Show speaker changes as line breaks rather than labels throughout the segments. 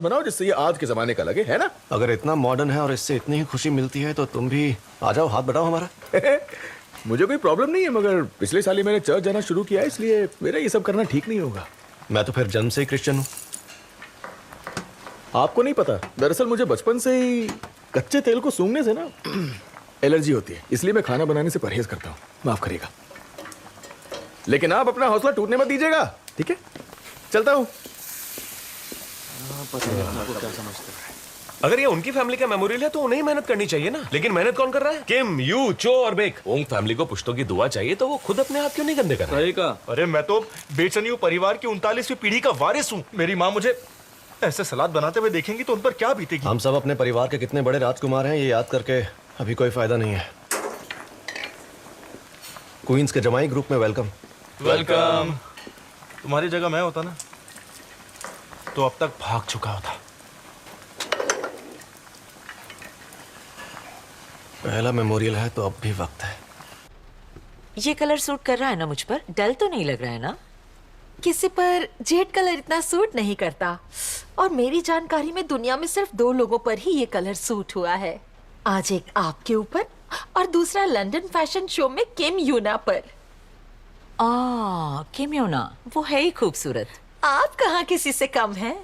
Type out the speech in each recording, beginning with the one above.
बनाओ जिससे ये आज के जमाने का लगे, है ना?
अगर इतना मॉडर्न है और इससे इतनी ही खुशी मिलती है तो तुम भी आ जाओ, हाथ बढ़ाओ हमारा।
मुझे कोई प्रॉब्लम नहीं है, मगर पिछले साल ही मैंने चर्च जाना शुरू किया है, इसलिए मेरा ये सब करना ठीक नहीं होगा।
मैं तो फिर जन्म से ही क्रिश्चियन हूँ।
आपको नहीं पता, दरअसल मुझे बचपन से ही कच्चे तेल को सूंघने से ना एलर्जी होती है, इसलिए मैं खाना बनाने से परहेज करता हूँ। माफ करिएगा, लेकिन आप अपना हौसला टूटने मत दीजिएगा, ठीक है? चलता हूँ।
अगर ये उनकी फैमिली का मेमोरियल है तो उन्हें ही मेहनत करनी चाहिए ना। लेकिन मेहनत कौन कर रहा है? किम, यू, चो और बेक। ओंग फैमिली को पुश्तों की दुआ चाहिए तो वो खुद अपने हाथ क्यों नहीं गंदे कर रहे?
सही कहा।
अरे मैं तो बेचनियों परिवार की 39वीं पीढ़ी का वारिस हूँ। मेरी माँ मुझे ऐसे सलाद बनाते हुए देखेंगी तो उन पर क्या बीतेगी।
हम सब अपने परिवार के कितने बड़े राजकुमार हैं ये याद करके अभी कोई फायदा नहीं है। क्वींस के जमाई ग्रुप में वेलकम।
वेलकम। तुम्हारी जगह मैं होता ना तो अब तक भाग चुका होता।
पहला मेमोरियल है तो अब भी वक्त है।
ये कलर सूट कर रहा है ना मुझ पर? डल तो नहीं लग रहा है ना?
किसी पर जेड कलर इतना सूट नहीं करता, और मेरी जानकारी में दुनिया में सिर्फ 2 लोगों पर ही ये कलर सूट हुआ है। आज एक आपके ऊपर और दूसरा लंदन फैशन शो में किम यूना पर।
किम योना, वो है ही खूबसूरत।
आप कहाँ किसी से कम हैं?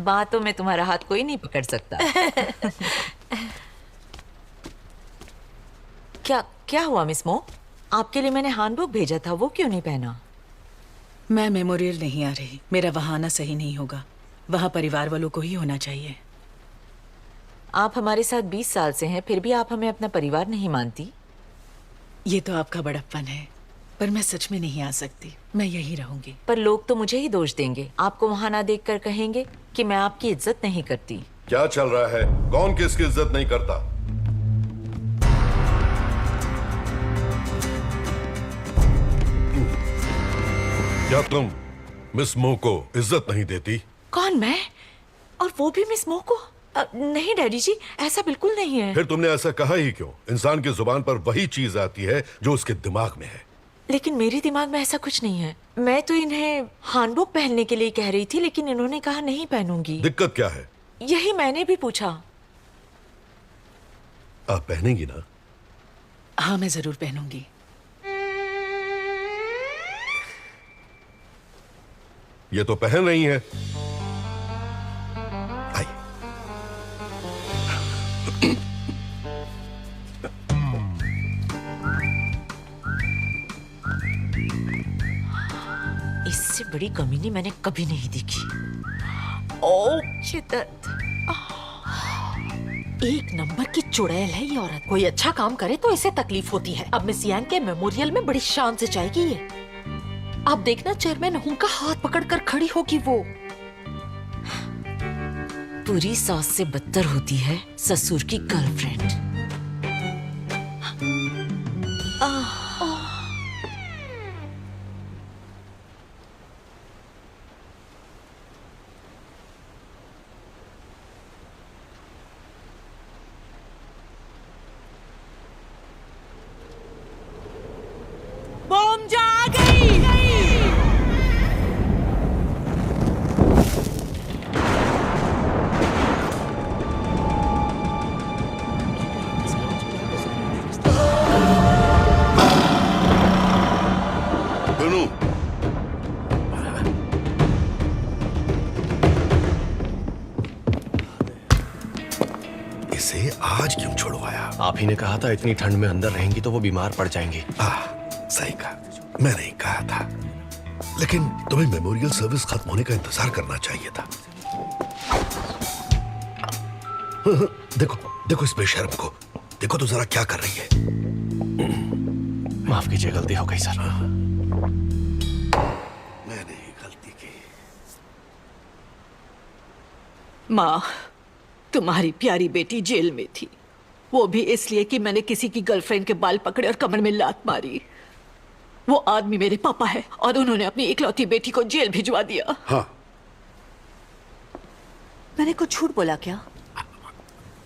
बातों में तुम्हारा हाथ कोई नहीं पकड़ सकता। क्या हुआ मिस मो? आपके लिए मैंने हैंडबुक भेजा था, वो क्यों नहीं पहना?
मैं मेमोरियल नहीं आ रही। मेरा वहाँ आना सही नहीं होगा। वहाँ परिवार वालों को ही होना चाहिए।
आप हमारे साथ 20 साल से हैं, फिर भी आप हमें अपना परिवार नहीं मानती।
ये तो आपका बड़प्पन है, पर मैं सच में नहीं आ सकती। मैं यहीं रहूंगी।
पर लोग तो मुझे ही दोष देंगे। आपको वहाँ ना देखकर कहेंगे कि मैं आपकी इज्जत नहीं करती।
क्या चल रहा है? कौन किसकी इज्जत नहीं करता? क्या तुम मिस मो को इज्जत नहीं देती?
कौन, मैं? और वो भी मिस मो को? नहीं डैडी जी, ऐसा बिल्कुल नहीं है।
फिर तुमने ऐसा कहा ही क्यों? इंसान की जुबान पर वही चीज आती है जो उसके दिमाग में है।
लेकिन मेरे दिमाग में ऐसा कुछ नहीं है। मैं तो इन्हें हैंडबुक पहनने के लिए कह रही थी, लेकिन इन्होंने कहा नहीं पहनूंगी।
दिक्कत क्या है?
यही मैंने भी पूछा।
आप पहनेंगी ना?
हाँ, मैं जरूर पहनूंगी।
ये तो पहन रही है। आइए।
इससे बड़ी कमीनी मैंने कभी नहीं देखी। ओह शिद्दत।
एक नंबर की चुड़ैल है ये औरत। कोई अच्छा काम करे तो इसे तकलीफ होती है। अब मिस यांग के मेमोरियल में बड़ी शान से जाएगी ये। आप देखना, चेयरमैन हूं का हाथ पकड़कर खड़ी होगी वो।
पूरी सास से बदतर होती है ससुर की गर्लफ्रेंड।
बॉम्ब जा गई।
सुनो, इसे आज क्यों छुड़वाया?
आप ही ने कहा था इतनी ठंड में अंदर रहेंगी तो वो बीमार पड़ जाएंगी।
सही कहा। मैं नहीं कहा था, लेकिन तुम्हें मेमोरियल सर्विस खत्म होने का इंतजार करना चाहिए था। देखो देखो इस बेशर्म को, देखो तो जरा क्या कर रही है।
माफ कीजिए, गलती हो गई सर।
मैंने ही गलती की।
माँ, तुम्हारी प्यारी बेटी जेल में थी, वो भी इसलिए कि मैंने किसी की गर्लफ्रेंड के बाल पकड़े और कमर में लात मारी। वो आदमी मेरे पापा है और उन्होंने अपनी इकलौती बेटी को जेल भिजवा दिया।
हाँ।
मैंने कुछ झूठ बोला क्या?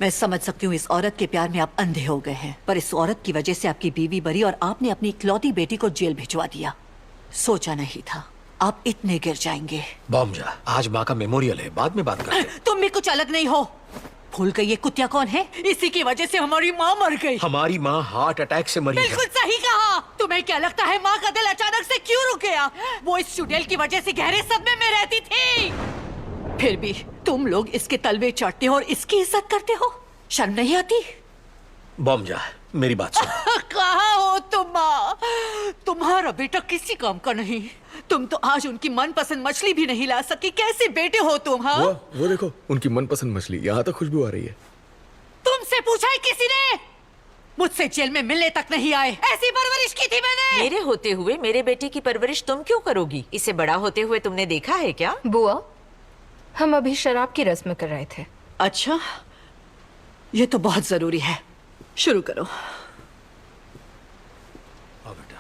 मैं समझ सकती हूँ इस औरत के प्यार में आप अंधे हो गए हैं, पर इस औरत की वजह से आपकी बीवी बरी और आपने अपनी इकलौती बेटी को जेल भिजवा दिया। सोचा नहीं था
आप इतने गिर जाएंगे।
बॉम्जा, आज माँ का मेमोरियल है, बाद में बात करते हैं।
तुम भी कुछ अलग नहीं हो। भूल गई ये कुतिया कौन है? इसी की वजह से हमारी माँ मर गई।
हमारी माँ हार्ट अटैक से मरी है।
बिल्कुल सही कहा। तुम्हें क्या लगता है माँ का दिल अचानक से क्यों रुक गया? वो इस चुड़ैल की वजह से गहरे सदमे में रहती थी। फिर भी तुम लोग इसके तलवे चाटते हो और इसकी इज्जत करते हो। शर्म नहीं आती?
बॉम्जा, मेरी बात सुन।
कहाँ हो तुम माँ? तुम्हारा बेटा किसी काम का नहीं। तुम तो आज उनकी मनपसंद मछली भी नहीं ला सकी। कैसे बेटे हो तुम? हाँ,
वो देखो उनकी मनपसंद मछली, यहाँ तक खुशबू आ रही है।
तुमसे पूछा है किसी ने? मुझसे जेल में मिलने तक नहीं आए। ऐसी परवरिश की थी मैंने।
मेरे होते हुए मेरे बेटे की परवरिश तुम क्यों करोगी? इसे बड़ा होते हुए तुमने देखा है क्या?
बुआ, हम अभी शराब की रस्म कर रहे थे।
अच्छा, ये तो बहुत जरूरी है। शुरू करो।
आओ बेटा।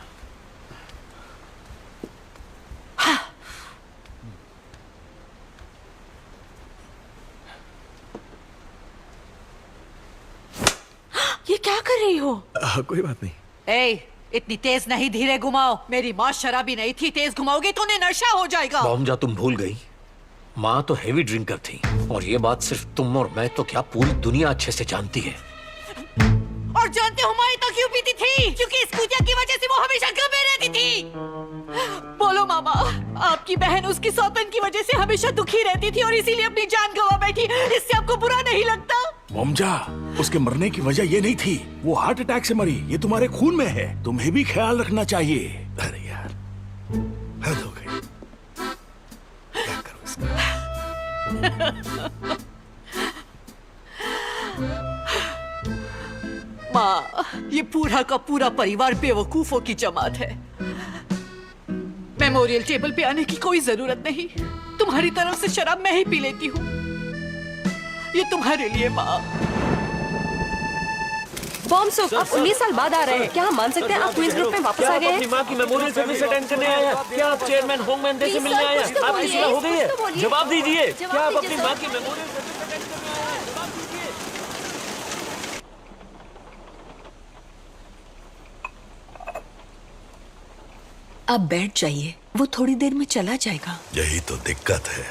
ये क्या कर रही हो?
कोई बात नहीं।
ए, इतनी तेज नहीं, धीरे घुमाओ। मेरी माँ शराबी नहीं थी। तेज घुमाओगी तो उन्हें नशा हो जाएगा।
बॉम्जा, तुम भूल गई, माँ तो हेवी ड्रिंकर थी। और ये बात सिर्फ तुम और मैं तो क्या, पूरी दुनिया अच्छे से जानती है।
और जानते हो माँ तो क्यों पीती थी? क्योंकि इस कुतिया की वजह से वो हमेशा गम में रहती थी। बोलो मामा, आपकी बहन उसकी सौतन की वजह से हमेशा दुखी रहती थी और इसीलिए अपनी जान गंवा बैठी। इससे आपको बुरा नहीं लगता?
बॉम्जा, उसके मरने की वजह ये नहीं थी। वो हार्ट अटैक से मरी। ये तुम्हारे खून में है, तुम्हें भी ख्याल रखना चाहिए।
अरे यार, हद हो गई। क्या करूं इसका?
माँ, ये पूरा का पूरा परिवार बेवकूफों की जमात है। मेमोरियल टेबल पे आने की कोई जरूरत नहीं। तुम्हारी तरफ से शराब मैं ही पी लेती हूँ। ये तुम्हारे लिए माँ।
बॉम्ब सुख, आप 19 साल बाद आ रहे हैं। क्या हम मान सकते हैं आप क्वींस ग्रुप में वापस आ गए हैं?
अपनी माँ की मेमोरियल सर्विस अटेंड करने आए हैं? क्या आप चेयरमैन होममैन से मिलने आए हैं? आपकी सुलह हो गई है? जवाब दीजिए। क्या आप अपनी माँ की मेमोरियल सर्विस अटेंड करने आए हैं? जवाब दीजिए।
आप बैठ जाइए, वो थोड़ी देर में चला जाएगा।
यही तो दिक्कत है।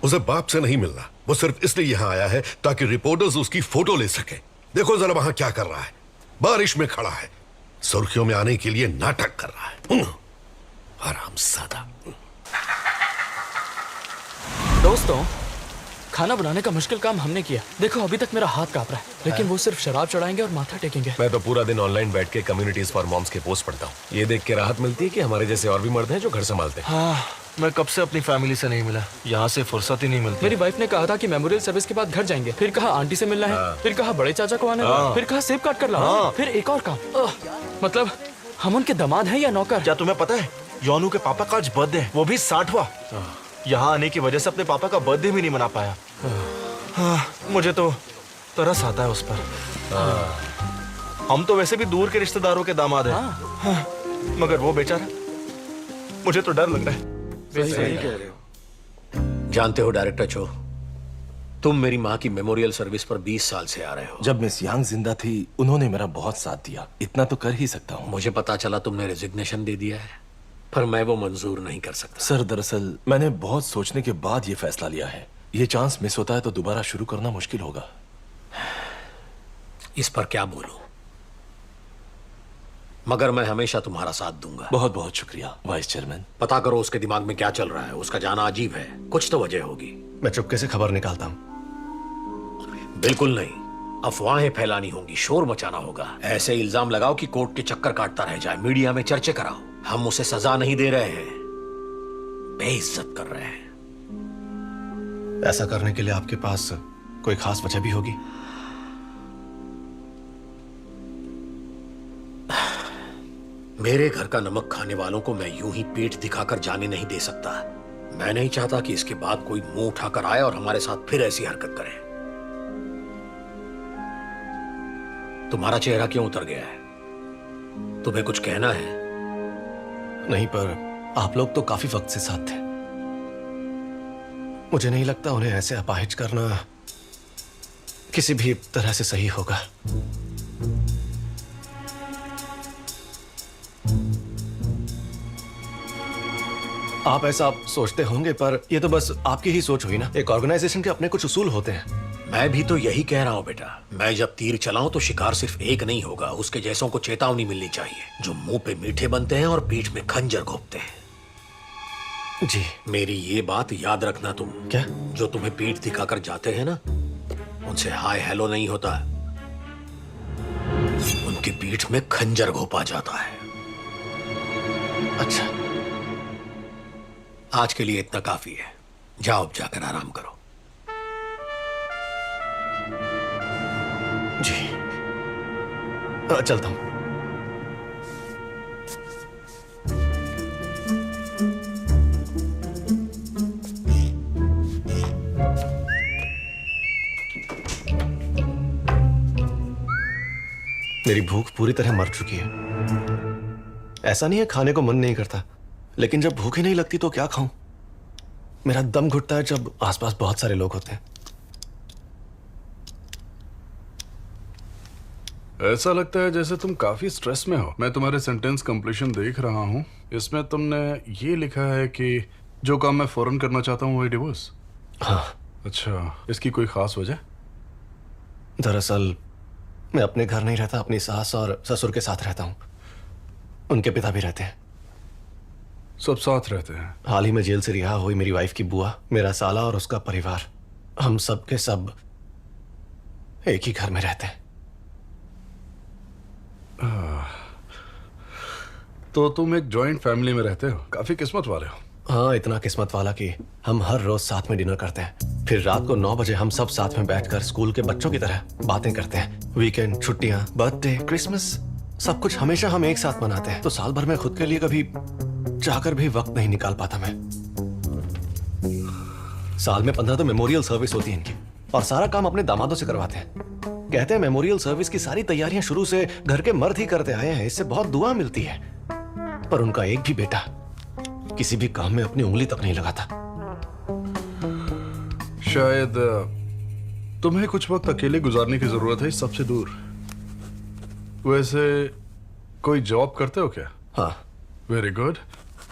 उसे बाप से नहीं मिलना। वो सिर्फ इसलिए यहाँ आया है ताकि रिपोर्टर्स उसकी फोटो ले सके। देखो जरा वहां क्या कर रहा है। बारिश में खड़ा है, सुर्खियों में आने के लिए नाटक कर रहा है। हरामजादा।
दोस्तों, खाना बनाने का मुश्किल काम हमने किया। देखो अभी तक मेरा हाथ कांप रहा है, लेकिन वो सिर्फ शराब चढ़ाएंगे और माथा टेकेंगे।
मैं तो पूरा दिन ऑनलाइन बैठ के कम्युनिटीज फॉर मॉम्स के पोस्ट पढ़ता हूँ। ये देख के राहत मिलती है कि हमारे जैसे और भी मर्द हैं जो घर संभालते हैं।
हाँ, मैं कब से अपनी फैमिली से नहीं मिला। यहाँ से फुर्सत ही नहीं मिलती।
मेरी वाइफ ने कहा था कि मेमोरियल सर्विस के बाद घर जाएंगे, फिर कहा आंटी से मिलना है, फिर कहा बड़े चाचा को आना है, फिर कहा सेब काट कर लाओ, फिर एक और काम। मतलब हम उनके दामाद हैं या नौकर?
क्या तुम्हें पता है, योनू के पापा का आज बर्थडे है, वो भी 60वां। यहाँ आने की वजह से अपने पापा का बर्थडे भी नहीं मना पाया। मुझे तो तरस आता है उस पर। हम तो वैसे भी दूर के रिश्तेदारों के दामाद हैं। मगर वो बेचारा, मुझे तो डर लग रहा है।
सही कह रहे हो।
जानते हो डायरेक्टर चो, तुम मेरी माँ की मेमोरियल सर्विस पर 20 साल से आ रहे हो।
जब मिस यांग जिंदा थी, उन्होंने मेरा बहुत साथ दिया। इतना तो कर ही सकता हूँ।
मुझे पता चला तुमने रेजिग्नेशन दे दिया है, पर मैं वो मंजूर नहीं कर सकता।
सर, दरअसल मैंने बहुत सोचने के बाद ये फैसला लिया है। ये चांस मिस होता है तो दोबारा शुरू करना मुश्किल होगा।
इस पर क्या बोलूं, मगर मैं हमेशा तुम्हारा साथ दूंगा।
बहुत बहुत शुक्रिया वाइस चेयरमैन।
पता करो उसके दिमाग में क्या चल रहा है। उसका जाना अजीब है, कुछ तो वजह होगी।
मैं चुपके से खबर निकालता हूँ।
बिल्कुल नहीं, अफवाहें फैलानी होंगी, शोर मचाना होगा। ऐसे इल्जाम लगाओ कि कोर्ट के चक्कर काटता रह जाए, मीडिया में चर्चे कराओ। हम उसे सजा नहीं दे रहे हैं, बेइज्जत कर रहे हैं।
ऐसा करने के लिए आपके पास कोई खास वजह भी होगी?
मेरे घर का नमक खाने वालों को मैं यूं ही पेट दिखाकर जाने नहीं दे सकता। मैं नहीं चाहता कि इसके बाद कोई मुंह उठाकर आए और हमारे साथ फिर ऐसी हरकत करे। तुम्हारा चेहरा क्यों उतर गया है? तुम्हें कुछ कहना है?
नहीं, पर आप लोग तो काफी वक्त से साथ थे। मुझे नहीं लगता उन्हें ऐसे अपाहिज करना किसी भी तरह से सही होगा।
आप ऐसा सोचते होंगे, पर ये तो बस आपकी ही सोच हुई ना। एक ऑर्गेनाइजेशन के अपने कुछ उसूल होते हैं।
मैं भी तो यही कह रहा हूँ बेटा। मैं जब तीर चलाऊं तो शिकार सिर्फ एक नहीं होगा, उसके जैसों को चेतावनी मिलनी चाहिए, जो मुंह पे मीठे बनते हैं और पीठ में खंजर घोंपते हैं।
जी।
मेरी ये बात याद रखना तुम।
क्या?
जो तुम्हें पीठ दिखाकर जाते हैं ना, उनसे हाय हेलो नहीं होता, उनकी पीठ में खंजर घोंपा जाता है।
अच्छा,
आज के लिए इतना काफी है। जाओ अब जाकर आराम करो।
जी, चलता हूं। मेरी भूख पूरी तरह मर चुकी है। ऐसा नहीं है खाने को मन नहीं करता, लेकिन जब भूख ही नहीं लगती तो क्या खाऊं? मेरा दम घुटता है जब आसपास बहुत सारे लोग होते हैं।
ऐसा लगता है जैसे तुम काफी स्ट्रेस में हो। मैं तुम्हारे सेंटेंस कंप्लीशन देख रहा हूँ। इसमें तुमने ये लिखा है कि जो काम मैं फौरन करना चाहता हूँ वही डिवोर्स।
हाँ।
अच्छा, इसकी कोई खास वजह?
दरअसल मैं अपने घर नहीं रहता, अपनी सास और ससुर के साथ रहता हूँ। उनके पिता भी रहते हैं।
सब साथ रहते हैं?
हाल ही में जेल से रिहा हुई मेरी वाइफ की बुआ, मेरा साला और उसका परिवार, हम सब के सब एक ही घर में रहते हैं।
तो तुम एक जॉइंट फैमिली में रहते हो। काफी किस्मत वाले हो।
हाँ, इतना किस्मत वाला कि हम हर रोज साथ में डिनर करते हैं। फिर रात को 9 बजे हम सब साथ में बैठकर स्कूल के बच्चों की तरह बातें करते हैं। वीकेंड, छुट्टियां, बर्थडे, क्रिसमस, सब कुछ हमेशा हम एक साथ मनाते हैं। तो साल भर में खुद के लिए कभी चाहकर भी वक्त नहीं निकाल पाता मैं। साल में 15 तो मेमोरियल सर्विस होती है इनकी, और सारा काम अपने दामादों से करवाते हैं। कहते हैं मेमोरियल सर्विस की सारी तैयारियां शुरू से घर के मर्द ही करते आए हैं, इससे बहुत दुआ मिलती है। पर उनका एक भी बेटा किसी भी काम में अपनी उंगली तक नहीं लगाता।
शायद तुम्हें कुछ वक्त अकेले गुजारने की जरूरत है, इस सबसे दूर। वैसे कोई जॉब करते हो क्या?
हाँ।
Very good.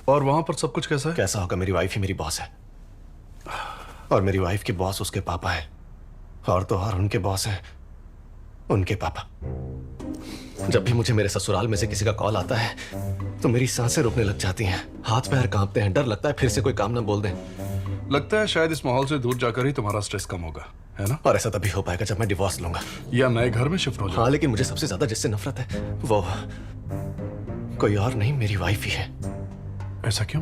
और वहां पर सब कुछ कैसा है?
कैसा होगा, मेरी वाइफ ही मेरी बॉस है, और मेरी वाइफ के बॉस उसके पापा है, और तो और उनके बॉस हैं उनके पापा। जब भी मुझे मेरे ससुराल में से किसी का कॉल आता है तो मेरी सांसें रुकने लग जाती हैं, हाथ पैर कांपते हैं, डर लगता है फिर से कोई काम ना बोल दें।
लगता है शायद इस माहौल से दूर जाकर ही तुम्हारा स्ट्रेस कम होगा, है ना?
और ऐसा तभी हो पाएगा जब मैं डिवोर्स लूंगा
या नए घर में शिफ्ट हो जाऊं।
हाँ, लेकिन मुझे सबसे ज्यादा जिससे नफरत है वो कोई और नहीं, मेरी वाइफ ही है।
ऐसा क्यों?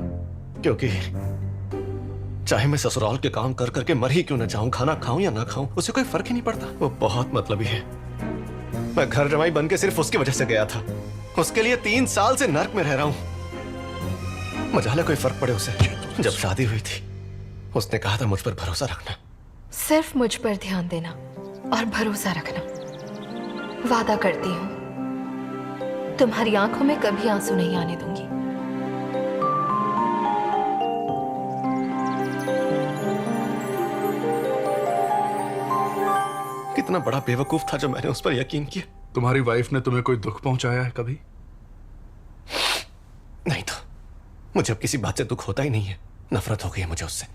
क्योंकि चाहे मैं ससुराल के काम कर करके मर ही क्यों न जाऊं, खाना खाऊं या ना खाऊं, उसे कोई फर्क ही नहीं पड़ता। वो बहुत मतलबी है। मैं घर जमाई बन के सिर्फ उसकी वजह से गया था। उसके लिए 3 साल से नर्क में रह रहा हूं। मजाले कोई फर्क पड़े उसे। जब शादी हुई थी उसने कहा था मुझ पर भरोसा रखना।
सिर्फ मुझ पर ध्यान देना और भरोसा रखना। वादा करती हूँ तुम्हारी आंखों में कभी आंसू नहीं आने दूंगी।
कितना बड़ा बेवकूफ था जो मैंने उस पर यकीन किया।
तुम्हारी वाइफ ने तुम्हें कोई दुख पहुंचाया है कभी?
नहीं तो मुझे अब किसी बात से दुख होता ही नहीं है। नफरत हो गई है मुझे उससे।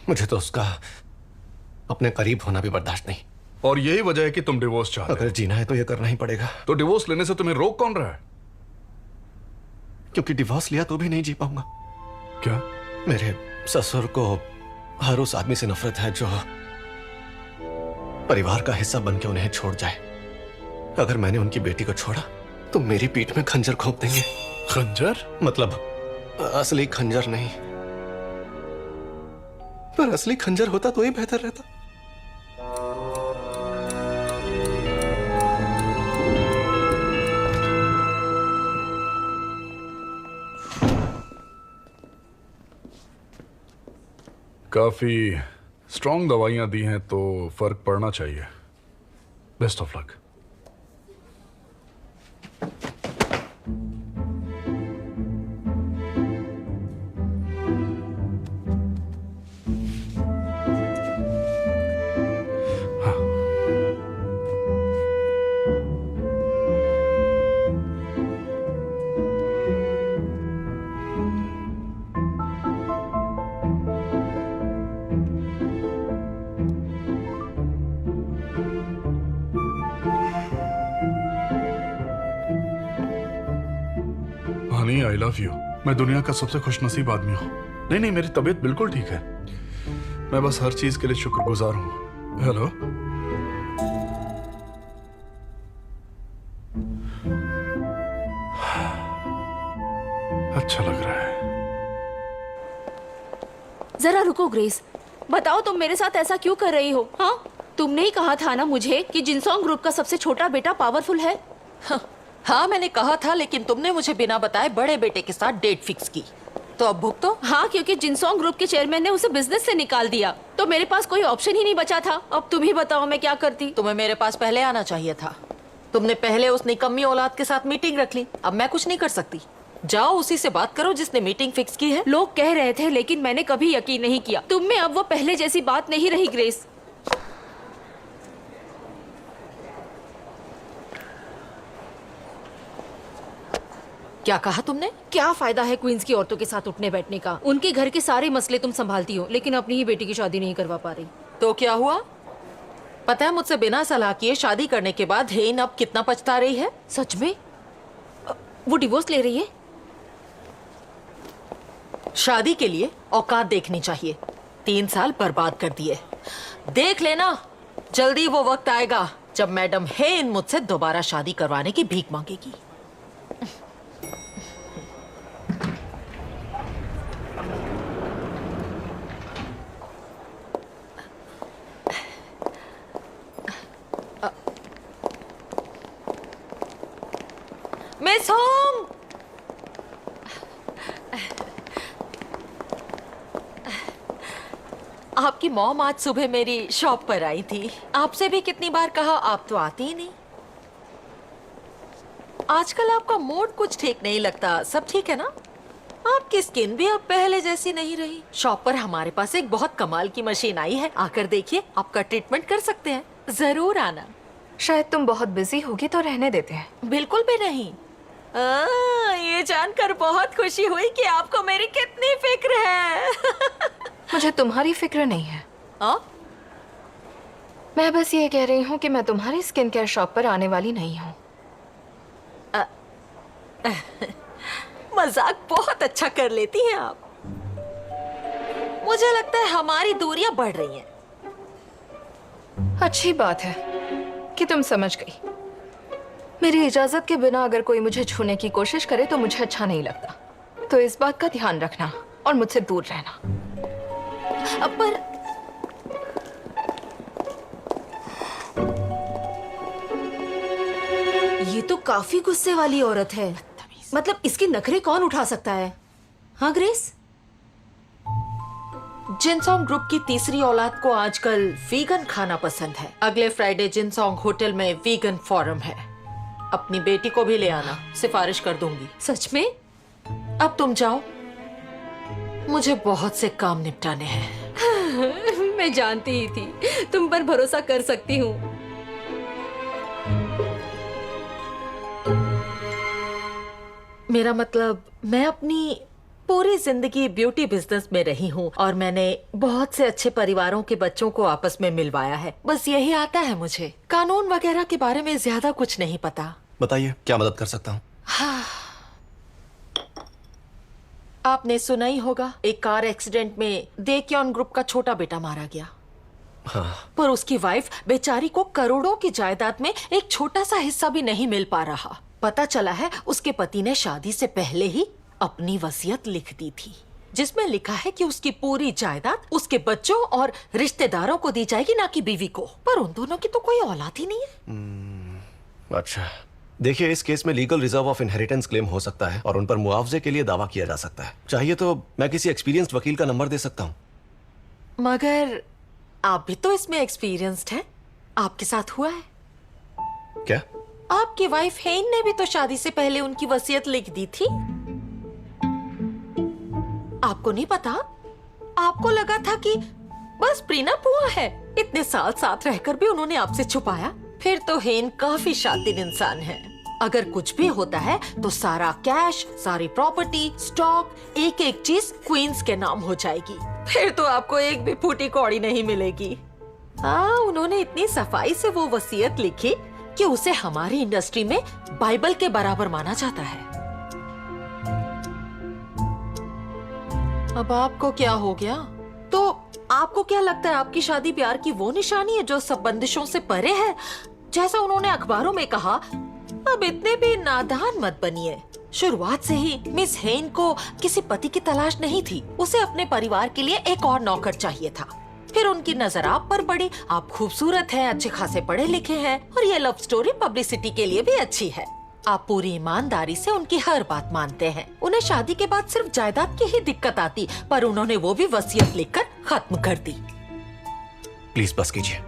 मुझे तो उसका अपने करीब होना भी बर्दाश्त नहीं।
और यही वजह है कि तुम डिवोर्स चाहते हो।
अगर जीना है तो ये करना ही पड़ेगा।
तो डिवोर्स लेने से तुम्हें रोक कौन रहा है?
क्योंकि डिवोर्स लिया तो भी नहीं जी पाऊंगा।
क्या?
मेरे ससुर को हर उस आदमी से नफरत है जो परिवार का हिस्सा बन के उन्हें छोड़ जाए। अगर मैंने उनकी बेटी को छोड़ा तो मेरी पीठ में खंजर घोंप देंगे।
खंजर?
मतलब असली खंजर नहीं, पर असली खंजर होता तो ही बेहतर रहता।
काफी स्ट्रॉन्ग दवाइयां दी हैं तो फर्क पड़ना चाहिए। Best of luck. Love you. मैं दुनिया का सबसे खुशनसीब आदमी हूँ। नहीं नहीं, मेरी तबीयत बिल्कुल ठीक है। मैं बस हर चीज के लिए शुक्रगुजार हूँ। हेलो, अच्छा लग रहा है।
जरा रुको ग्रेस, बताओ तुम मेरे साथ ऐसा क्यों कर रही हो? हाँ, तुमने ही कहा था ना मुझे कि जिनसोंग ग्रुप का सबसे छोटा बेटा पावरफुल है।
हाँ मैंने कहा था, लेकिन तुमने मुझे बिना बताए बड़े बेटे के साथ डेट फिक्स की। तो अब भुगतो।
हाँ, क्योंकि जिनसोंग ग्रुप के चेयरमैन ने उसे बिजनेस से निकाल दिया, तो मेरे पास कोई ऑप्शन ही नहीं बचा था। अब तुम ही बताओ मैं क्या करती।
तुम्हें मेरे पास पहले आना चाहिए था। तुमने पहले उस निकम्मी औलाद के साथ मीटिंग रख ली। अब मैं कुछ नहीं कर सकती। जाओ उसी से बात करो जिसने मीटिंग फिक्स की है।
लोग कह रहे थे, लेकिन मैंने कभी यकीन नहीं किया। तुम में अब वो पहले जैसी बात नहीं रही ग्रेस।
क्या कहा तुमने?
क्या फायदा है क्वींस की औरतों के साथ उठने बैठने का? उनके घर के सारे मसले तुम संभालती हो, लेकिन अपनी ही बेटी की शादी नहीं करवा पा रही।
तो क्या हुआ? पता है मुझसे बिना सलाह किए शादी करने के बाद हेन अब कितना पछता रही है।
सच में? वो डिवोर्स ले रही है?
शादी के लिए औकात देखनी चाहिए। 3 साल बर्बाद कर दिए। देख लेना, जल्दी वो वक्त आएगा जब मैडम हेन मुझसे दोबारा शादी करवाने की भीख मांगेगी। मिस होंग, आपकी मॉम आज सुबह मेरी शॉप पर आई थी। आपसे भी कितनी बार कहा, आप तो आती ही नहीं। आजकल आपका मूड कुछ ठीक नहीं लगता। सब ठीक है ना? आपकी स्किन भी अब पहले जैसी नहीं रही। शॉप पर हमारे पास एक बहुत कमाल की मशीन आई है, आकर देखिए, आपका ट्रीटमेंट कर सकते हैं। जरूर आना।
शायद तुम बहुत बिजी होगी तो रहने देते हैं।
बिल्कुल भी नहीं। ये जानकर बहुत खुशी हुई कि आपको मेरी कितनी फिक्र है।
मुझे तुम्हारी फिक्र नहीं है। मैं बस ये कह रही हूँ कि मैं तुम्हारी स्किन केयर शॉप पर आने वाली नहीं हूँ।
मजाक बहुत अच्छा कर लेती हैं आप। मुझे लगता है हमारी दूरियां बढ़ रही हैं।
अच्छी बात है कि तुम समझ गई। मेरी इजाजत के बिना अगर कोई मुझे छूने की कोशिश करे तो मुझे अच्छा नहीं लगता। तो इस बात का ध्यान रखना और मुझसे दूर रहना।
पर
ये तो काफी गुस्से वाली औरत है। मतलब इसके नखरे कौन उठा सकता है? हाँ ग्रेस?
जिनसोंग ग्रुप की तीसरी औलाद को आजकल वीगन खाना पसंद है। अगले फ्राइडे जिनसोंग होटल में वीगन फोरम है। अपनी बेटी को भी ले आना, सिफारिश कर दूंगी।
सच में?
अब तुम जाओ, मुझे बहुत से काम निपटाने हैं।
मैं जानती ही थी, तुम पर भरोसा कर सकती हूँ।
मेरा मतलब, मैं अपनी पूरी जिंदगी ब्यूटी बिजनेस में रही हूँ और मैंने बहुत से अच्छे परिवारों के बच्चों को आपस में मिलवाया है। बस यही आता है मुझे। कानून वगैरह के बारे में ज्यादा कुछ नहीं पता।
बताइए, क्या मदद कर सकता हूँ?
हाँ। आपने सुना ही होगा, एक कार एक्सीडेंट में देक्योन ग्रुप का छोटा बेटा मारा गया।
हाँ।
पर उसकी वाइफ बेचारी को करोड़ों की जायदाद में एक छोटा सा हिस्सा भी नहीं मिल पा रहा। पता चला है उसके पति ने शादी से पहले ही अपनी वसीयत लिख दी थी, जिसमें लिखा है कि उसकी पूरी जायदाद उसके बच्चों और रिश्तेदारों को दी जाएगी, ना कि बीवी को। पर उन दोनों की तो कोई औलाद ही नहीं है।
अच्छा, देखिए, इस केस में legal reserve of inheritance claim हो सकता है और उन पर मुआवजे के लिए दावा किया जा सकता है। चाहिए तो मैं किसी एक्सपीरियंस्ड वकील का नंबर दे सकता हूँ।
मगर आप भी तो इसमें एक्सपीरियंस्ड हैं। आपके साथ हुआ है
क्या?
आपकी वाइफ हेन ने भी तो शादी से पहले उनकी वसीयत लिख दी थी। आपको नहीं पता? आपको लगा था कि बस प्रीनअप हुआ है। इतने साल साथ रहकर भी उन्होंने आपसे छुपाया। फिर तो हेन काफी शातिर इंसान है। अगर कुछ भी होता है तो सारा कैश, सारी प्रॉपर्टी, स्टॉक, एक एक चीज क्वींस के नाम हो जाएगी। फिर तो आपको एक भी फूटी कौड़ी नहीं मिलेगी। हाँ, उन्होंने इतनी सफाई से वो वसीयत लिखी कि उसे हमारी इंडस्ट्री में बाइबल के बराबर माना जाता है। अब आपको क्या हो गया? तो आपको क्या लगता है आपकी शादी प्यार की वो निशानी है जो सब बंदिशों से परे है? जैसा उन्होंने अखबारों में कहा, अब इतने भी नादान मत बनिए। शुरुआत से ही मिस हेन को किसी पति की तलाश नहीं थी। उसे अपने परिवार के लिए एक और नौकर चाहिए था। फिर उनकी नजर आप पर पड़ी। आप खूबसूरत हैं, अच्छे खासे पढ़े लिखे हैं और ये लव स्टोरी पब्लिसिटी के लिए भी अच्छी है। आप पूरी ईमानदारी से उनकी हर बात मानते हैं। उन्हें शादी के बाद सिर्फ जायदाद की ही दिक्कत आती, पर उन्होंने वो भी वसीयत लिखकर खत्म कर दी।
प्लीज बस कीजिए।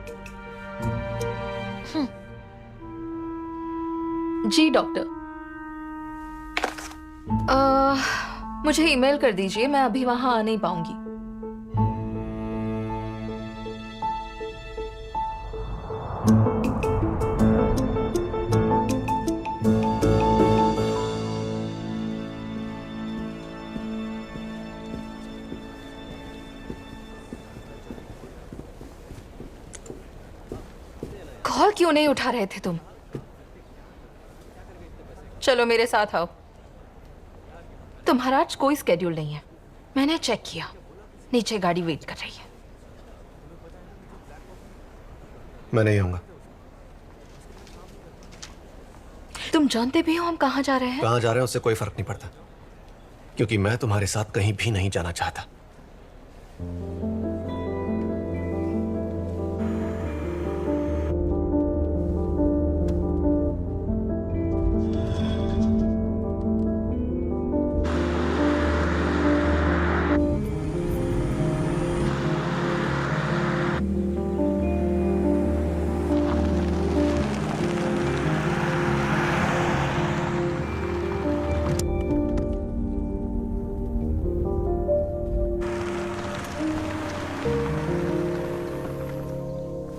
जी डॉक्टर, मुझे ईमेल कर दीजिए, मैं अभी वहां आ नहीं पाऊंगी। कॉल क्यों नहीं उठा रहे थे तुम? चलो मेरे साथ आओ। तुम्हारा आज कोई स्केड्यूल नहीं है, मैंने चेक किया। नीचे गाड़ी वेट कर रही है।
मैं नहीं आऊंगा।
तुम जानते भी हो हम कहाँ जा रहे हैं?
कहाँ जा रहे हैं उससे कोई फर्क नहीं पड़ता, क्योंकि मैं तुम्हारे साथ कहीं भी नहीं जाना चाहता।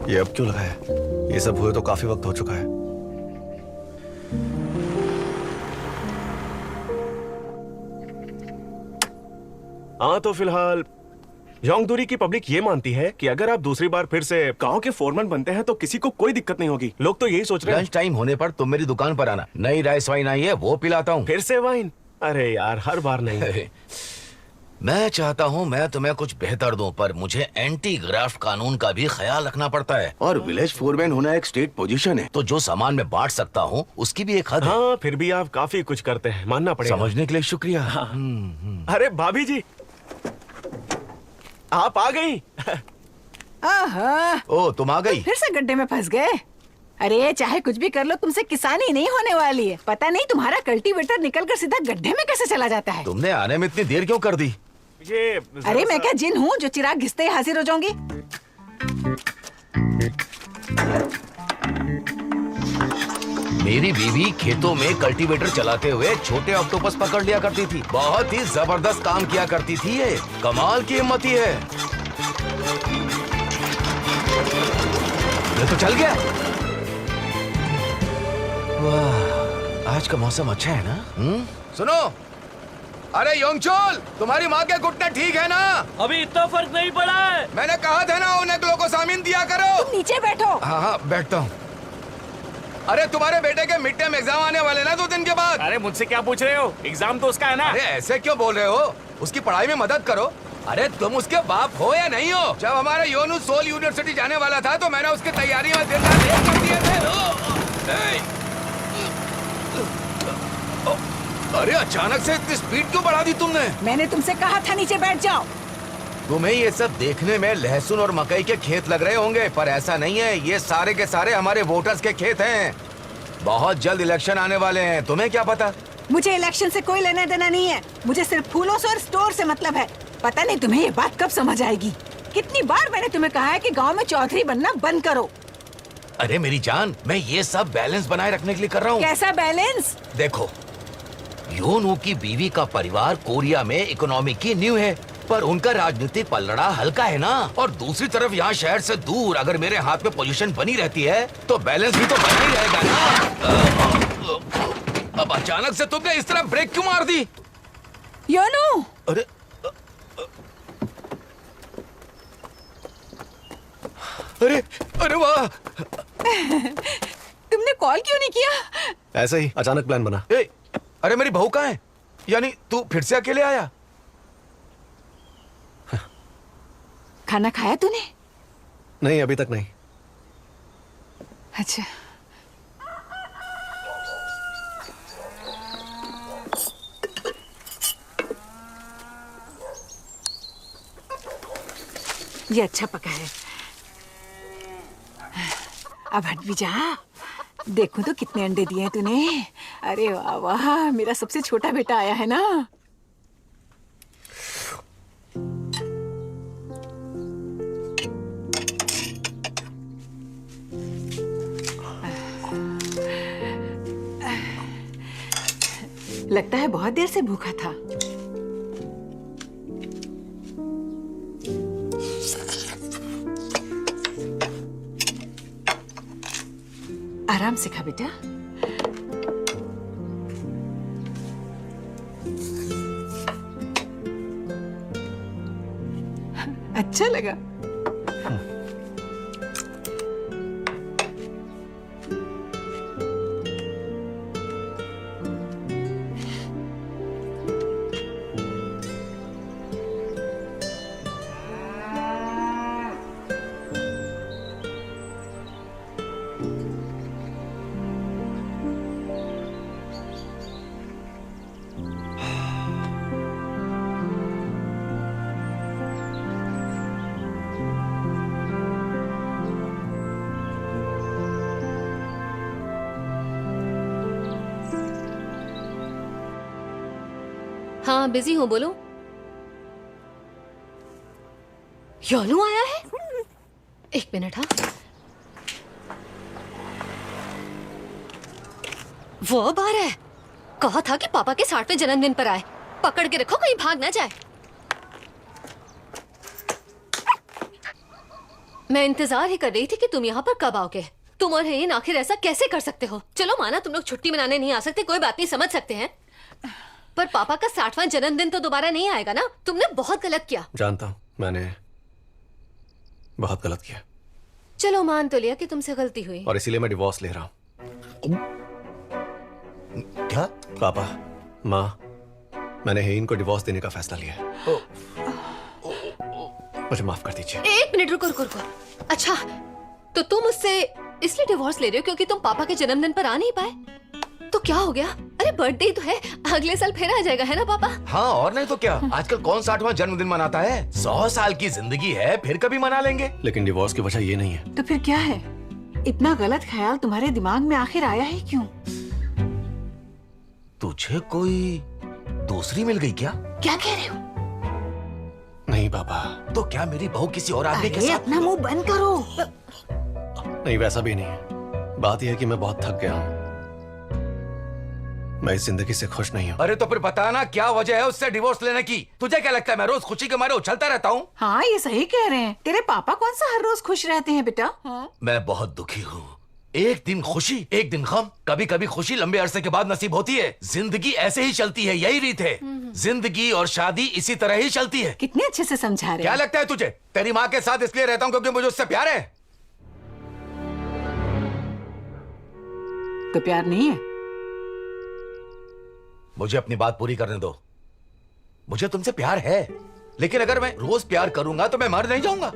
ये अब क्यों लगाया? ये सब हुए तो काफी वक्त हो चुका है। हाँ, तो फिलहाल योंगदुरी की पब्लिक ये मानती है कि अगर आप दूसरी बार फिर से गांव के फोरमैन बनते हैं तो किसी को कोई दिक्कत नहीं होगी। लोग तो यही सोच रहे हैं।
लंच टाइम होने पर तुम मेरी दुकान पर आना, नई राइस वाइन आई है वो पिलाता हूँ।
फिर से वाइन? अरे यार, हर बार नहीं।
मैं चाहता हूँ मैं तुम्हें कुछ बेहतर दूं, पर मुझे एंटी ग्राफ्ट कानून का भी ख्याल रखना पड़ता है, और विलेज फोरमैन होना एक स्टेट पोजीशन है, तो जो सामान मैं बांट सकता हूँ उसकी भी एक हद है।
हाँ, फिर भी आप काफी कुछ करते हैं, मानना पड़ेगा।
समझने के लिए शुक्रिया।
अरे भाभी जी, आप आ गई।
ओ, तुम आ गई?
फिर से गड्ढे में फंस गए। अरे चाहे कुछ भी कर लो, तुमसे किसानी नहीं होने वाली है। पता नहीं तुम्हारा कल्टीवेटर निकलकर सीधा गड्ढे में कैसे चला जाता है।
तुमने आने में इतनी देर क्यों कर दी?
अरे मैं क्या जिन हूँ जो चिराग घिसते ही हाजिर हो जाऊंगी?
मेरी बीवी खेतों में कल्टीवेटर चलाते हुए छोटे ऑक्टोपस पकड़ लिया करती थी। बहुत ही जबरदस्त काम किया करती थी। ये कमाल की हिम्मत ही है। ये तो चल गया। वाह, आज का मौसम अच्छा है ना? सुनो, अरे योंगचोल, तुम्हारी माँ के घुटने ठीक है ना?
अभी इतना फर्क नहीं पड़ा है।
मैंने कहा था ना उन्हें ग्लूकोसामिन दिया करो।
तुम नीचे बैठो।
हाँ हाँ, बैठता हूँ। अरे तुम्हारे बेटे के मिड टर्म एग्जाम आने वाले ना 2 दिन के बाद।
अरे मुझसे क्या पूछ रहे हो? एग्जाम तो उसका है ना।
अरे ऐसे क्यों बोल रहे हो? उसकी पढ़ाई में मदद करो। अरे तुम उसके बाप हो या नहीं हो? जब हमारा योनू सोल यूनिवर्सिटी जाने वाला था तो मैंने उसकी तैयारी में दिन रात एक कर दिए थे। अरे अचानक से इतनी स्पीड क्यों बढ़ा दी तुमने?
मैंने तुमसे कहा था नीचे बैठ जाओ।
तुम्हें ये सब देखने में लहसुन और मकई के खेत लग रहे होंगे, पर ऐसा नहीं है। ये सारे के सारे हमारे वोटर्स के खेत हैं। बहुत जल्द इलेक्शन आने वाले हैं, तुम्हें क्या पता?
मुझे इलेक्शन से कोई लेना देना नहीं है। मुझे सिर्फ फूलों से और स्टोर से मतलब है। पता नहीं तुम्हें ये बात कब समझ आएगी। कितनी बार मैंने तुम्हें कहा है कि गांव में चौधरी बनना बंद करो।
अरे मेरी जान, मैं ये सब बैलेंस बनाए रखने के लिए कर रहा हूँ।
कैसा बैलेंस?
देखो, योनू की बीवी का परिवार कोरिया में इकोनॉमी की नींव है, पर उनका राजनीतिक पलड़ा हल्का है ना। और दूसरी तरफ यहाँ शहर से दूर अगर मेरे हाथ में पोजीशन बनी रहती है तो बैलेंस भी तो बना ही रहेगा ना। अब अचानक से तुमने इस तरह ब्रेक क्यों मार दी?
योनू!
अरे अरे अरे वाह!
तुमने कॉल क्यों नहीं किया?
ऐसे ही अचानक प्लान बना।
अरे मेरी बहू कहाँ है? यानी तू फिर से अकेले आया?
खाना खाया तूने?
नहीं, अभी तक नहीं।
अच्छा। ये अच्छा पका है। अब हट भी जा। देखूं तो कितने अंडे दिए हैं तूने। अरे वाह वाह, मेरा सबसे छोटा बेटा आया है ना। लगता है बहुत देर से भूखा था। आराम से खा बेटा। अच्छा लगा।
हाँ बिजी हूँ, बोलो। योनू आया है? एक मिनट। हाँ, वो अब आ रहा है। कहा था कि पापा के 60वें जन्मदिन पर आए। पकड़ के रखो कहीं भाग ना जाए। मैं इंतजार ही कर रही थी कि तुम यहाँ पर कब आओगे। तुम और हेन आखिर ऐसा कैसे कर सकते हो? चलो माना तुम लोग छुट्टी मनाने नहीं आ सकते, कोई बात नहीं, समझ सकते हैं। पर पापा का 60वां जन्मदिन तो दोबारा नहीं आएगा ना। तुमने बहुत गलत किया।
जानता हूँ, मैंने बहुत गलत किया।
चलो मान तो लिया कि तुमसे गलती हुई।
और इसीलिए मैं डिवोर्स ले रहा हूँ।
क्या?
पापा, माँ, मैंने हेइन को डिवोर्स देने का फैसला लिया है। मुझे माफ कर दीजिए।
एक मिनट, रुको रुको रुको। अच्छा, तो तुम उससे इसलिए डिवोर्स ले रहे हो क्योंकि तुम पापा के जन्मदिन पर आ नहीं पाए? तो क्या हो गया? अरे बर्थडे तो है, अगले साल फिर आ जाएगा, है ना पापा?
हाँ, और नहीं तो क्या। आजकल कौन 60वां जन्मदिन मनाता है? 100 साल की जिंदगी है, फिर कभी मना लेंगे।
लेकिन डिवोर्स की वजह ये नहीं है।
तो फिर क्या है? इतना गलत ख्याल तुम्हारे दिमाग में आखिर आया ही क्यों?
तुझे कोई दूसरी मिल गई क्या?
क्या कह रहे हो?
नहीं पापा।
तो क्या मेरी बहू किसी और आदमी के साथ?
अपना मुंह बंद करो।
नहीं, वैसा भी नहीं है। बात यह है कि मैं बहुत थक गया हूँ। मैं इस जिंदगी से खुश नहीं हूँ।
अरे तो फिर बताना क्या वजह है उससे डिवोर्स लेने की? तुझे क्या लगता है मैं रोज खुशी के मारे उछलता रहता हूँ?
हाँ, ये सही कह रहे हैं। तेरे पापा कौन सा हर रोज खुश रहते हैं बेटा? हाँ?
मैं बहुत दुखी हूँ। एक दिन खुशी, एक दिन गम। कभी कभी खुशी लंबे अरसे के बाद नसीब होती है। जिंदगी ऐसे ही चलती है, यही रीत है। जिंदगी और शादी इसी तरह ही चलती है।
कितने अच्छे से समझा रहे
क्या लगता है तुझे? तेरी माँ के साथ इसलिए रहता हूँ क्योंकि मुझे उससे प्यार है।
तो प्यार नहीं है?
मुझे अपनी बात पूरी करने दो। मुझे तुमसे प्यार है, लेकिन अगर मैं रोज प्यार करूंगा तो मैं मर नहीं जाऊंगा।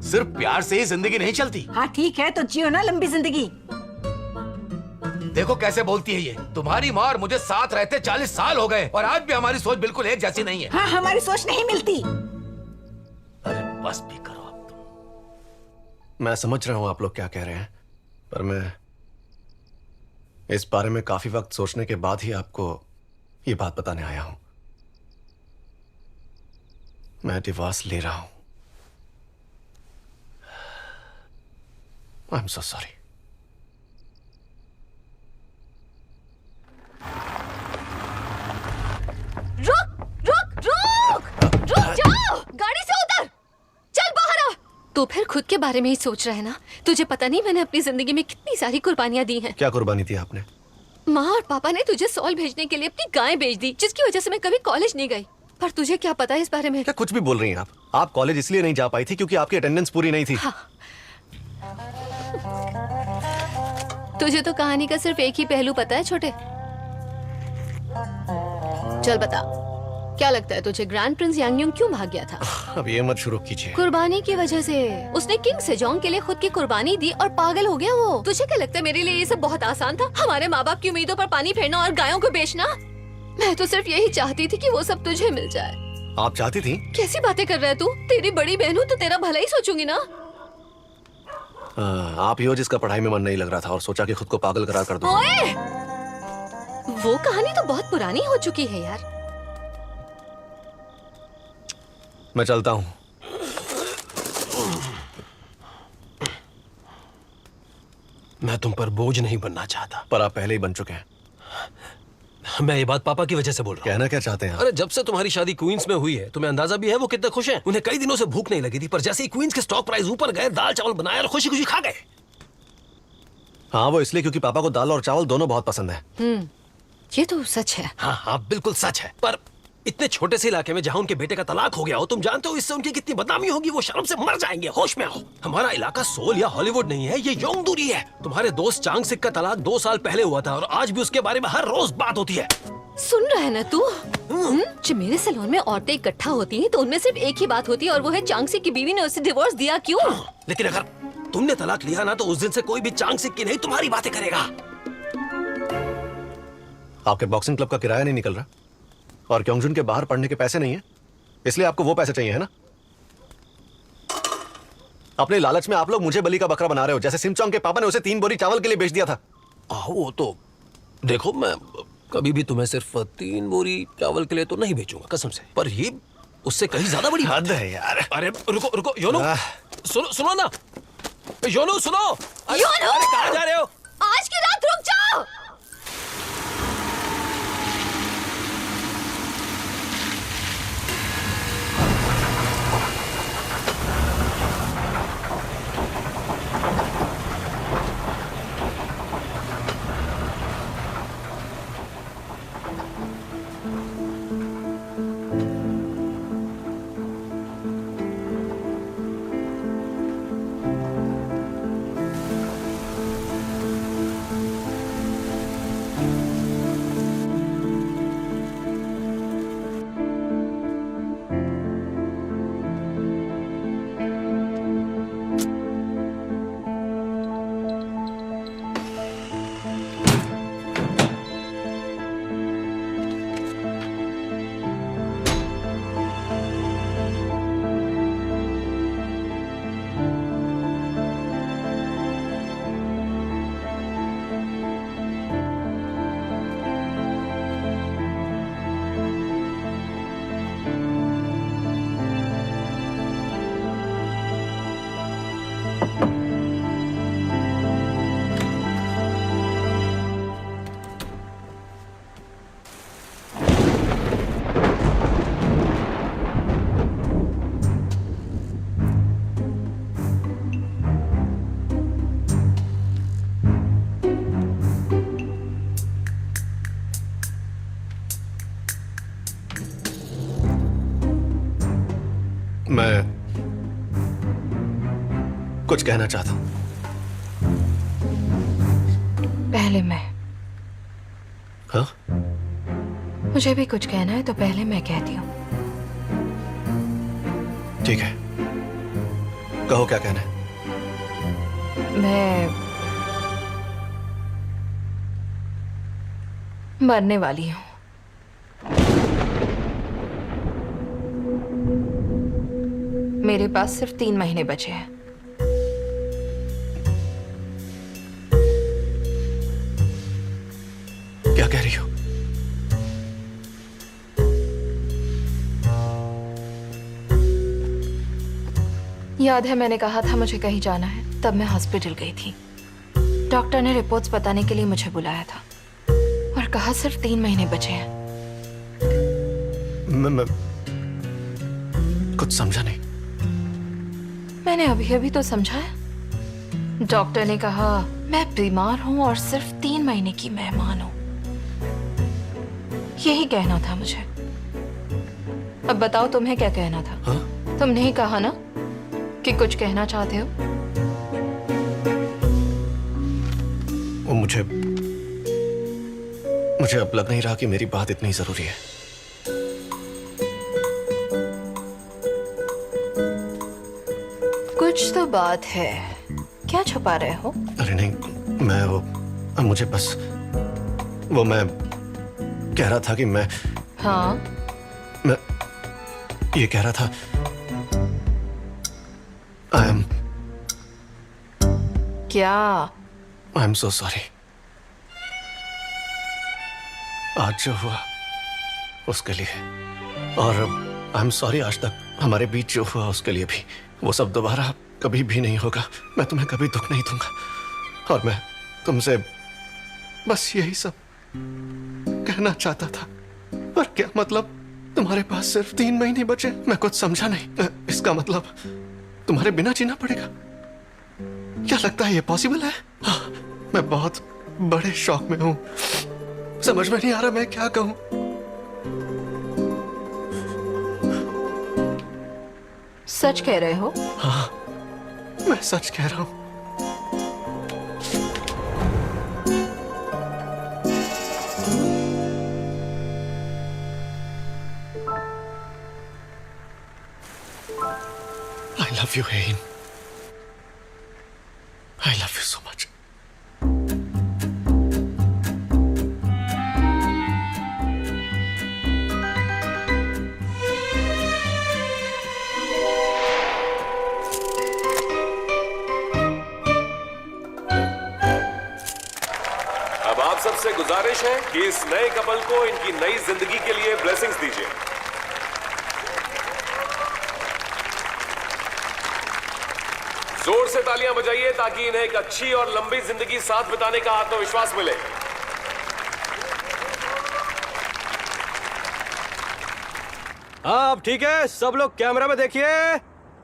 सिर्फ प्यार से ही जिंदगी नहीं चलती।
हाँ ठीक है, तो जियो ना लंबी जिंदगी।
देखो कैसे बोलती है ये। तुम्हारी माँ और मुझे साथ रहते 40 साल हो गए और आज भी हमारी सोच बिल्कुल एक जैसी नहीं है।
हाँ, हमारी सोच नहीं मिलती।
अरे बस भी करो अब तुम।
मैं समझ रहा हूँ आप लोग क्या कह रहे हैं, पर मैं इस बारे में काफी वक्त सोचने के बाद ही आपको ये बात बताने आया हूं। मैं डिवोर्स ले रहा हूं। I am so sorry.
रुक रुक रुक रुक जाओ, गाड़ी से उतर, चल बाहर आ। तो फिर खुद के बारे में ही सोच रहा है ना? तुझे पता नहीं मैंने अपनी जिंदगी में कितनी सारी कुर्बानियां दी हैं।
क्या कुर्बानी दी आपने?
माँ और पापा ने तुझे सॉल भेजने के लिए अपनी गाय बेच दी, जिसकी वजह से मैं कभी कॉलेज नहीं गई। पर तुझे क्या पता है इस बारे में?
क्या कुछ भी बोल रही हैं आप? आप कॉलेज इसलिए नहीं जा पाई थी क्योंकि आपकी अटेंडेंस पूरी नहीं थी।
हाँ। तुझे तो कहानी का सिर्फ एक ही पहलू पता है छोटे। चल बता, क्या लगता है तुझे ग्रैंड प्रिंस यांगयोंग क्यों भाग गया था?
अब ये मत शुरू कीजिए।
कुर्बानी की वजह से। उसने किंग सेजोंग के लिए खुद की कुर्बानी दी और पागल हो गया वो। तुझे क्या लगता है मेरे लिए ये सब बहुत आसान था? हमारे माँ बाप की उम्मीदों पर पानी फेरना और गायों को बेचना? मैं तो सिर्फ यही चाहती थी कि वो सब तुझे मिल जाए।
आप चाहती थी?
कैसी बातें कर रहा है तू? तेरी बड़ी बहन हूँ तो तेरा भला ही सोचूंगी ना।
आप ही हो जिसका पढ़ाई में मन नहीं लग रहा था और सोचा कि खुद को पागल करार कर दो।
ओए! वो कहानी तो बहुत पुरानी हो चुकी है यार।
मैं चलता हूँ।
मैं तुम पर बोझ नहीं बनना चाहता,
पर आप पहले ही बन चुके हैं।
मैं ये बात पापा की वजह से बोल रहा हूँ।
कहना क्या चाहते हैं आप?
अरे जब से तुम्हारी शादी क्वींस में हुई है तुम्हें अंदाजा भी है वो कितने खुश हैं। उन्हें कई दिनों से भूख नहीं लगी थी, पर जैसे ही क्वींस के स्टॉक प्राइस ऊपर गए दाल चावल बनाए और खुशी खुशी खा गए।
हाँ, वो इसलिए क्योंकि पापा को दाल और चावल दोनों बहुत पसंद है।
ये तो सच है।
हाँ हाँ बिल्कुल सच है, पर इतने छोटे से इलाके में जहाँ उनके बेटे का तलाक हो गया हो, तुम जानते हो इससे उनकी कितनी बदनामी होगी। वो शर्म से मर जाएंगे। होश में आओ। हमारा इलाका सोल या हॉलीवुड नहीं है, ये योंगदूरी है। तुम्हारे दोस्त चांग सिक का तलाक 2 साल पहले हुआ था और आज भी उसके बारे में हर रोज बात होती है।
सुन रहा है ना तू? जब मेरे सैलून में औरतें इकट्ठा होती हैं तो उनमें सिर्फ एक ही बात होती है और वो है चांग सिक की बीवी ने उसे डिवोर्स दिया क्यों?
लेकिन अगर तुमने तलाक लिया ना तो उस दिन से कोई भी चांग सिक की नहीं तुम्हारी बातें करेगा।
आपके बॉक्सिंग क्लब का किराया नहीं निकल रहा और क्योंगजुन के बाहर पढ़ने के पैसे नहीं है, इसलिए आपको वो पैसे चाहिए है ना? अपने लालच में आप लोग मुझे बलि का बकरा बना रहे हो, जैसे सिमचोंग के पापा ने उसे 3 बोरी चावल के लिए बेच दिया था।
वो तो देखो, मैं कभी भी तुम्हें सिर्फ 3 बोरी चावल के लिए तो नहीं बेचूंगा कसम से, पर ये उससे कहीं ज्यादा बड़ी
हद है यार।
अरे रुको रुको योनो, सुनो ना योनो, सुनो।
योनो!
अरे कहाँ जा रहे हो?
आज की रात रुक जाओ।
मैं कुछ कहना चाहता हूं।
पहले मैं।
हाँ?
मुझे भी कुछ कहना है तो पहले मैं कहती हूँ।
ठीक है, कहो क्या कहना है।
मैं मरने वाली हूँ। मेरे पास सिर्फ 3 महीने बचे हैं।
क्या कह रही हो?
याद है मैंने कहा था मुझे कहीं जाना है, तब मैं हॉस्पिटल गई थी। डॉक्टर ने रिपोर्ट्स बताने के लिए मुझे बुलाया था और कहा सिर्फ 3 महीने बचे हैं।
मैं कुछ समझा नहीं।
मैंने अभी अभी तो समझा है। डॉक्टर ने कहा मैं बीमार हूं और सिर्फ 3 महीने की मेहमान हूं। यही कहना था मुझे। अब बताओ तुम्हें क्या कहना था?
हाँ?
तुमने ही कहा ना कि कुछ कहना चाहते हो।
वो मुझे अब लग नहीं रहा कि मेरी बात इतनी जरूरी है।
कुछ तो बात है, क्या छुपा रहे हो?
अरे नहीं, मैं वो मुझे बस वो मैं कह रहा था कि मैं ये कह रहा था आई एम सो सॉरी। आज जो हुआ उसके लिए, और आई एम सॉरी आज तक हमारे बीच जो हुआ उसके लिए भी। वो सब दोबारा कभी भी नहीं होगा। मैं तुम्हें कभी दुख नहीं दूंगा, और मैं तुमसे बस यही सब कहना चाहता था। पर क्या मतलब, तुम्हारे पास सिर्फ 3 महीने बचे? मैं कुछ समझा नहीं। इसका मतलब तुम्हारे बिना जीना पड़ेगा? क्या लगता है ये पॉसिबल है? मैं बहुत बड़े शौक में हूं, समझ में नहीं आ रहा मैं क्या कहूं।
सच कह रहे हो?
हाँ, मैं सच कह रहा हूं। I love you, Hein. I love you so much.
अब आप सबसे गुजारिश है कि इस नए कपल को इनकी नई जिंदगी के लिए ब्लेसिंग्स दीजिए। जोर से तालियां बजाइए ताकि इन्हें एक अच्छी और लंबी जिंदगी साथ बिताने का आत्मविश्वास मिले।
हाँ, अब ठीक है, सब लोग कैमरा में देखिए,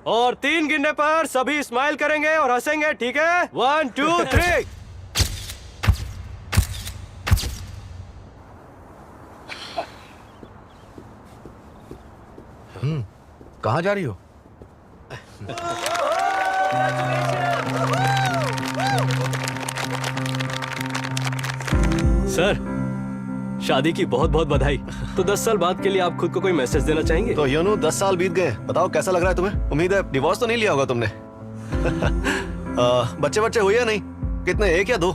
और 3 गिनने पर सभी स्माइल करेंगे और हंसेंगे, ठीक है? 1 2 3।
कहाँ जा रही हो?
सर, शादी की बहुत बहुत बधाई। तो 10 साल बाद के लिए आप खुद को कोई मैसेज देना चाहेंगे? तो यूनो 10 साल बीत गए, बताओ कैसा लग रहा है तुम्हें? उम्मीद है डिवोर्स तो नहीं लिया होगा तुमने। बच्चे हुए या नहीं? कितने, 1 या 2?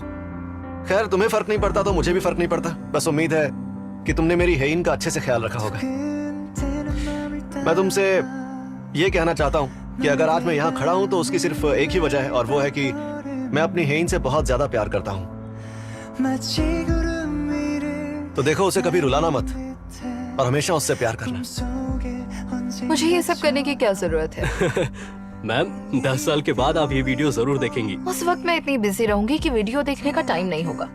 खैर, तुम्हें फर्क नहीं पड़ता तो मुझे भी फर्क नहीं पड़ता। बस उम्मीद है कि तुमने मेरी हेइन का अच्छे से ख्याल रखा होगा। मैं तुमसे ये कहना चाहता हूँ कि अगर आज मैं यहाँ खड़ा हूँ तो उसकी सिर्फ एक ही वजह है, और वो है कि मैं अपनी हेइन से बहुत ज्यादा प्यार करता हूँ। तो देखो, उसे कभी रुलाना मत, और हमेशा उससे प्यार करना।
मुझे ये सब करने की क्या जरूरत है?
मैम, 10 साल के बाद आप ये वीडियो जरूर देखेंगी।
उस वक्त मैं इतनी बिजी रहूंगी कि वीडियो देखने का टाइम नहीं होगा,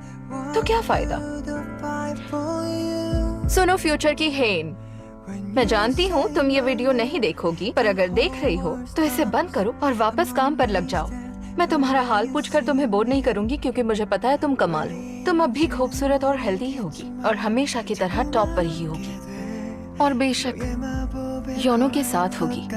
तो क्या फायदा? सुनो फ्यूचर की हेन, मैं जानती हूँ तुम ये वीडियो नहीं देखोगी, पर अगर देख रही हो तो इसे बंद करो और वापस काम पर लग जाओ। मैं तुम्हारा हाल पूछकर तुम्हें बोर नहीं करूंगी, क्योंकि मुझे पता है तुम कमाल हो। तुम अब भी खूबसूरत और हेल्दी होगी, और हमेशा की तरह टॉप पर ही होगी, और बेशक योनो के साथ होगी।